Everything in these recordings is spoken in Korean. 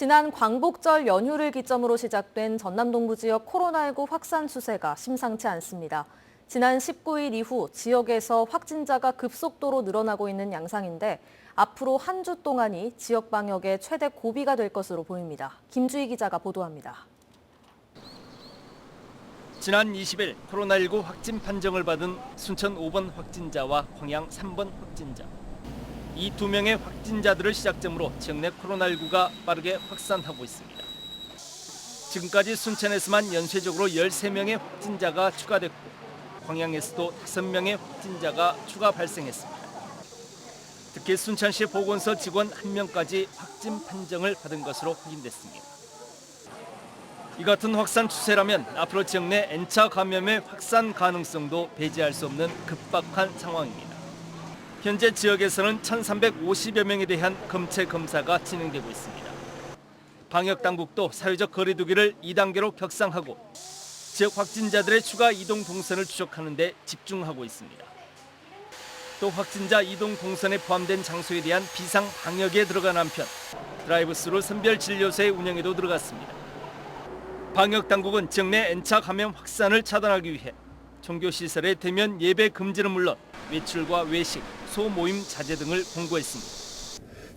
지난 광복절 연휴를 기점으로 시작된 전남 동부 지역 코로나19 확산 추세가 심상치 않습니다. 지난 19일 이후 지역에서 확진자가 급속도로 늘어나고 있는 양상인데 앞으로 한 주 동안이 지역 방역의 최대 고비가 될 것으로 보입니다. 김주희 기자가 보도합니다. 지난 20일 코로나19 확진 판정을 받은 순천 5번 확진자와 광양 3번 확진자. 이 두 명의 확진자들을 시작점으로 지역 내 코로나19가 빠르게 확산하고 있습니다. 지금까지 순천에서만 연쇄적으로 13명의 확진자가 추가됐고 광양에서도 5명의 확진자가 추가 발생했습니다. 특히 순천시 보건소 직원 1명까지 확진 판정을 받은 것으로 확인됐습니다. 이 같은 확산 추세라면 앞으로 지역 내 N차 감염의 확산 가능성도 배제할 수 없는 급박한 상황입니다. 현재 지역에서는 1,350여 명에 대한 검체 검사가 진행되고 있습니다. 방역 당국도 사회적 거리 두기를 2단계로 격상하고 지역 확진자들의 추가 이동 동선을 추적하는 데 집중하고 있습니다. 또 확진자 이동 동선에 포함된 장소에 대한 비상 방역에 들어간 한편 드라이브스루 선별 진료소의 운영에도 들어갔습니다. 방역 당국은 지역 내 N차 감염 확산을 차단하기 위해 종교시설의 대면 예배 금지는 물론 외출과 외식, 소모임 자제 등을 공고했습니다.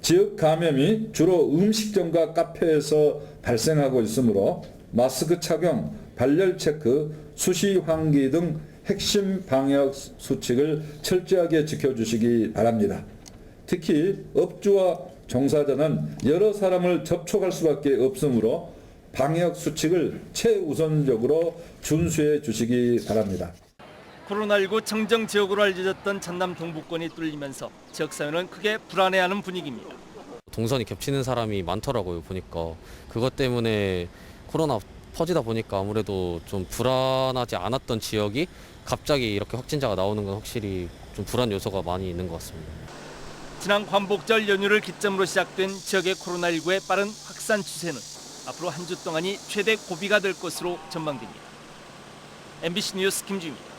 지역 감염이 주로 음식점과 카페에서 발생하고 있으므로 마스크 착용, 발열 체크, 수시 환기 등 핵심 방역 수칙을 철저하게 지켜주시기 바랍니다. 특히 업주와 종사자는 여러 사람을 접촉할 수밖에 없으므로 방역 수칙을 최우선적으로 준수해 주시기 바랍니다. 코로나19 청정 지역으로 알려졌던 전남 동부권이 뚫리면서 지역사회는 크게 불안해하는 분위기입니다. 동선이 겹치는 사람이 많더라고요. 보니까 그것 때문에 코로나 퍼지다 보니까 아무래도 좀 불안하지 않았던 지역이 갑자기 이렇게 확진자가 나오는 건 확실히 좀 불안 요소가 많이 있는 것 같습니다. 지난 광복절 연휴를 기점으로 시작된 지역의 코로나19의 빠른 확산 추세는 앞으로 한 주 동안이 최대 고비가 될 것으로 전망됩니다. MBC 뉴스 김주희입니다.